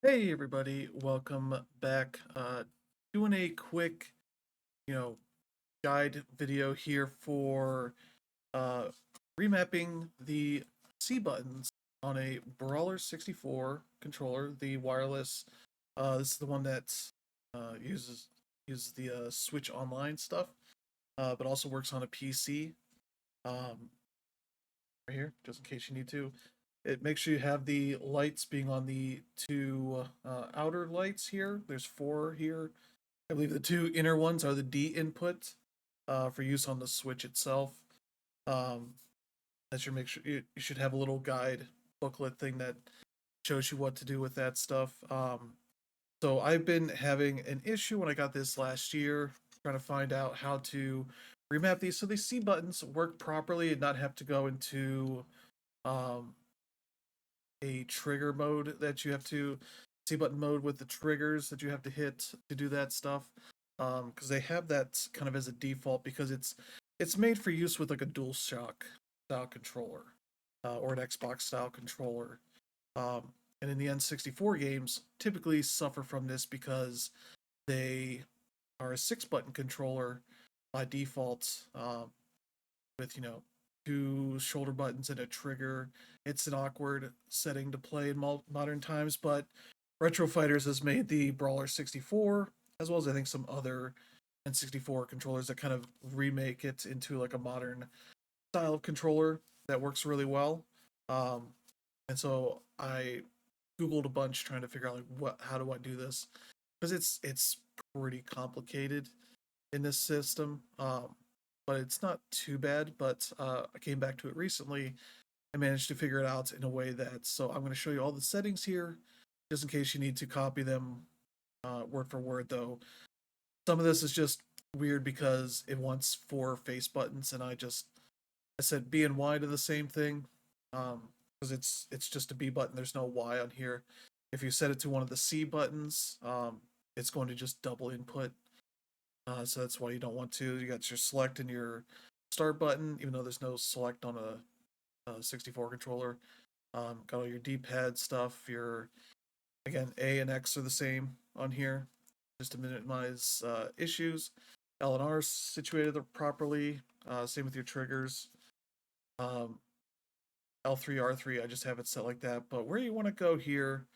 Hey everybody, welcome back. Doing a quick, you know, guide video here for uh remapping the C buttons on a Brawler 64 controller, the wireless. This is the one that uses the Switch Online stuff, but also works on a PC. Um, right here, just in case you need to. It makes sure you have the lights being on the two outer lights here. There's four here. I believe the two inner ones are the D input for use on the Switch itself. Um, that should make sure you should have a little guide booklet thing that shows you what to do with that stuff. So I've been having an issue when I got this last year, trying to find out how to remap these so these C buttons work properly and not have to go into um, a trigger mode that you have to C button mode with the triggers that you have to hit to do that stuff. Because they have that kind of as a default because it's made for use with like a DualShock style controller or an Xbox style controller. And in the N64 games, typically suffer from this because they are a six button controller by default. With two shoulder buttons and a trigger. It's an awkward setting to play in modern times, but Retro Fighters has made the Brawler 64, as well as I think some other N64 controllers that kind of remake it into like a modern style of controller that works really well. Um, and so I googled a bunch trying to figure out like how do I do this, because it's pretty complicated in this system. But it's not too bad. But I came back to it recently and managed to figure it out in a way that. So I'm going to show you all the settings here, just in case you need to copy them word for word. Though some of this is just weird because it wants four face buttons, and I said B and Y to the same thing, because it's just a B button. There's no Y on here. If you set it to one of the C buttons, it's going to just double input, so that's why you don't want to. You got your select and your start button, even though there's no select on a 64 controller. Got all your D-pad stuff. Your again A and X are the same on here, just to minimize issues. L and R situated properly. Same with your triggers. Um, L3, R3, I just have it set like that. But where you want to go here,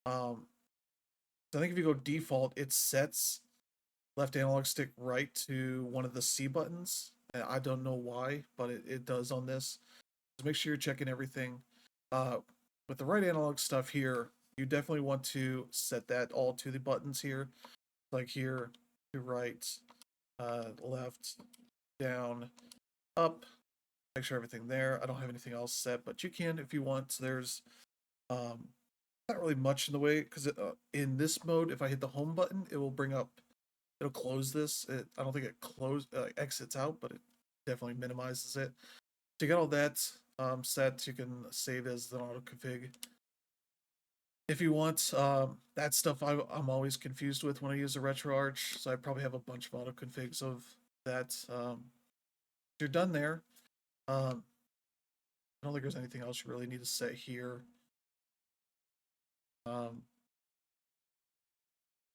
um, I think if you go default, it sets left analog stick right to one of the C buttons. I don't know why, but it does on this. So make sure you're checking everything. Uh, with the right analog stuff here, you definitely want to set that all to the buttons here. Like here, to right, left, down, up. Make sure everything there. I don't have anything else set, but you can if you want. So there's um, not really much in the way because in this mode, if I hit the home button, it will bring up it'll close this. I don't think it exits out, but it definitely minimizes it. To get all that set, you can save as an auto config. If you want, that stuff I'm always confused with when I use the RetroArch, so I probably have a bunch of auto configs of that. You're done there. I don't think there's anything else you really need to set here. Um,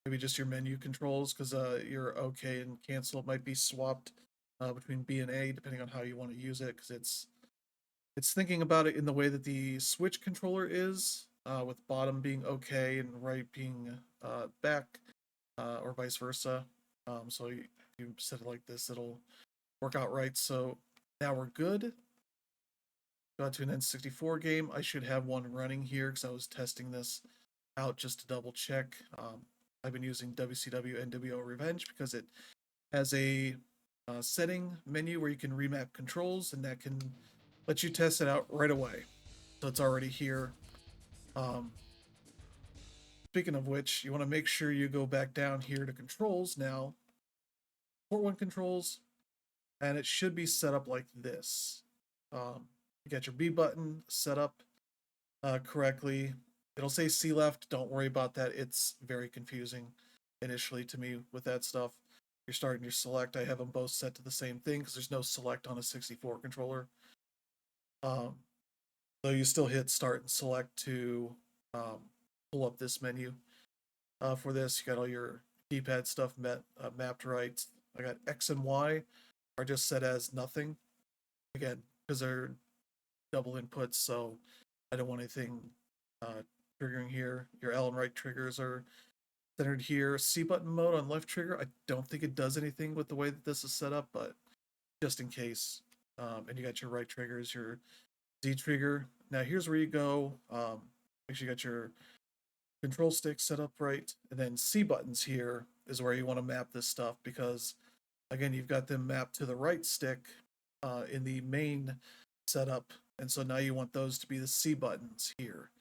maybe just your menu controls, because your OK and cancel might be swapped between B and A depending on how you want to use it, because it's thinking about it in the way that the Switch controller is, with bottom being OK and right being back, or vice versa. So you set it like this, it'll work out right. So now we're good. Got to an N64 game. I should have one running here because I was testing this out just to double check. I've been using WCW NWO Revenge because it has a setting menu where you can remap controls, and that can let you test it out right away. So it's already here. Um, Speaking of which, you want to make sure you go back down here to controls now, port one controls, and it should be set up like this. You got your B button set up correctly. It'll say C left. Don't worry about that. It's very confusing initially to me with that stuff. You're starting your select. I have them both set to the same thing because there's no select on a 64 controller. Um, so you still hit start and select to pull up this menu. For this, you got all your D-pad stuff mapped right. I got X and Y are just set as nothing. Again, because they're double inputs, so I don't want anything triggering here. Your L and right triggers are centered here. C button mode on left trigger, I don't think it does anything with the way that this is set up, but just in case. And you got your right triggers, your Z trigger. Now here's where you go. Make sure you got your control stick set up right, and then C buttons here is where you want to map this stuff, because again, you've got them mapped to the right stick in the main setup, and so now you want those to be the C buttons here,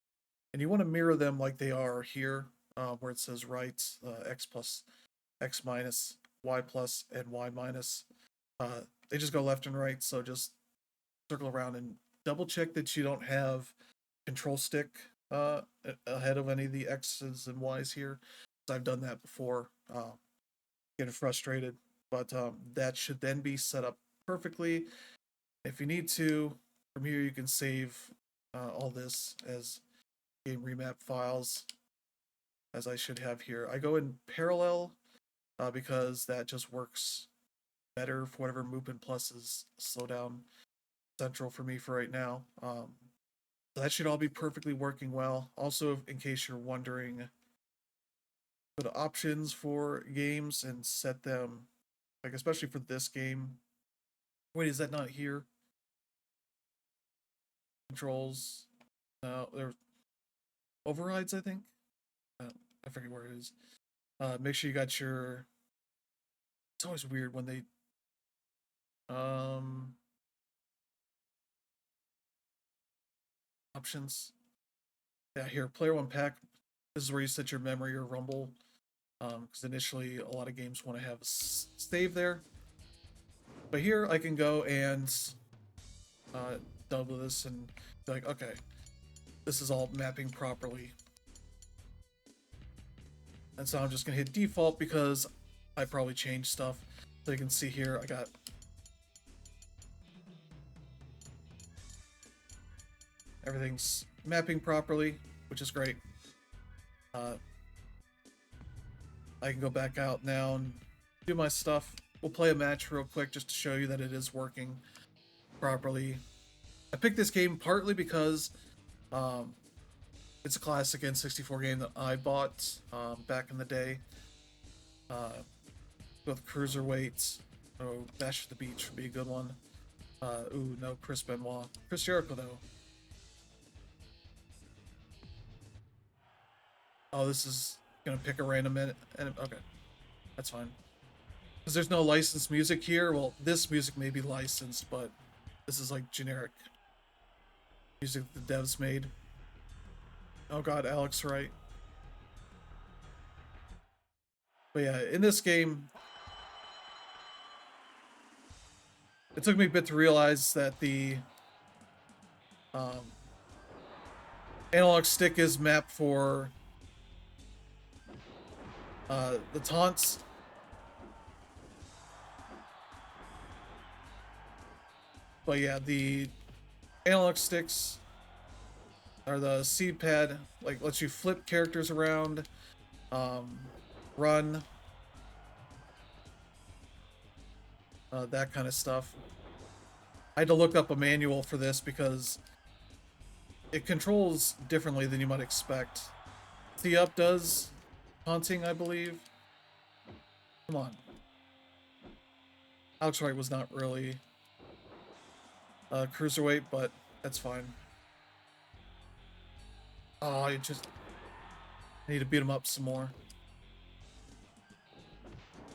and you want to mirror them like they are here, where it says right, X plus, X minus, Y plus, and Y minus. They just go left and right, so just circle around and double check that you don't have control stick ahead of any of the X's and Y's here. I've done that before, getting frustrated, but that should then be set up perfectly. If you need to, from here you can save all this as game remap files, as I should have here. I go in parallel because that just works better for whatever movement plus is slow down central for me for right now. That should all be perfectly working well. Also, in case you're wondering, go to options for games and set them, like especially for this game. Wait, is that not here? Controls. No, there's overrides, I think. I forget where it is. Make sure you got your. It's always weird when they. Options. Yeah, here, player one pack. This is where you set your memory or rumble. Because initially a lot of games want to have a save there. But here I can go and double this and be like, okay, this is all mapping properly. And so I'm just gonna hit default because I probably changed stuff. So you can see here I got everything's mapping properly, which is great. I can go back out now and do my stuff. We'll play a match real quick just to show you that it is working properly. I picked this game partly because it's a classic N64 game that I bought back in the day. With cruiserweights. Oh, Bash at the Beach would be a good one. Ooh, no, Chris Benoit. Chris Jericho, though. Oh, this is gonna pick a random minute. Okay, that's fine. Because there's no licensed music here. Well, this music may be licensed, but this is like generic music the devs made. Oh god, Alex Wright. But yeah, in this game, it took me a bit to realize that the analog stick is mapped for the taunts. But yeah, the analog sticks or the C-pad like lets you flip characters around, run, that kind of stuff. I had to look up a manual for this because it controls differently than you might expect. The up does taunting, I believe. Come on. Alex Wright was not really cruiserweight, but that's fine. Oh, I need to beat him up some more.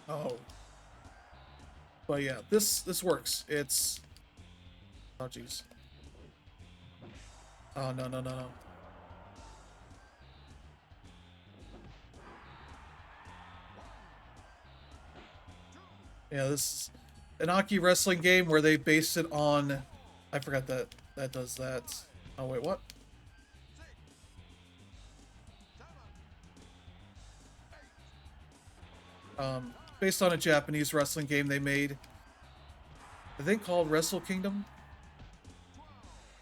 Oh. But yeah, this works. It's... Oh, jeez. Oh, no, no, no, no. Yeah, this is an Aki wrestling game where they based it on... I forgot that does that. Oh, wait, what? Based on a Japanese wrestling game they made. I think called Wrestle Kingdom.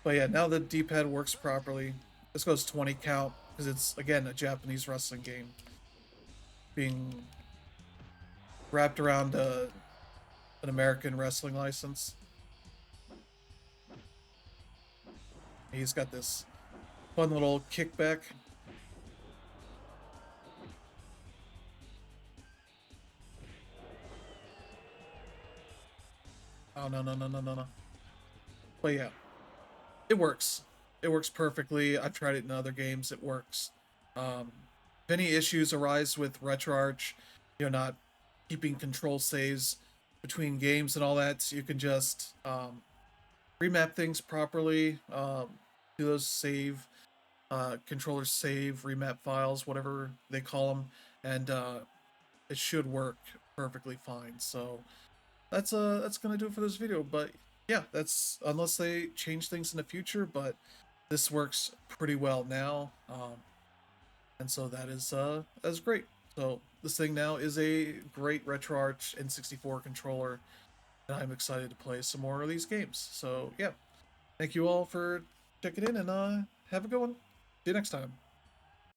But yeah, now the D-pad works properly. This goes 20 count. because it's again a Japanese wrestling game being wrapped around an American wrestling license. He's got this fun little kickback. Oh no no no no no no! But yeah, it works. It works perfectly. I've tried it in other games. It works. If any issues arise with RetroArch, not keeping control saves between games and all that, you can just remap things properly. Do those controllers save remap files, whatever they call them, and it should work perfectly fine. So that's gonna do it for this video. But yeah, that's unless they change things in the future. But this works pretty well now, and so that's great. So this thing now is a great RetroArch N64 controller, and I'm excited to play some more of these games. So yeah, thank you all for checking in, and have a good one. See you next time.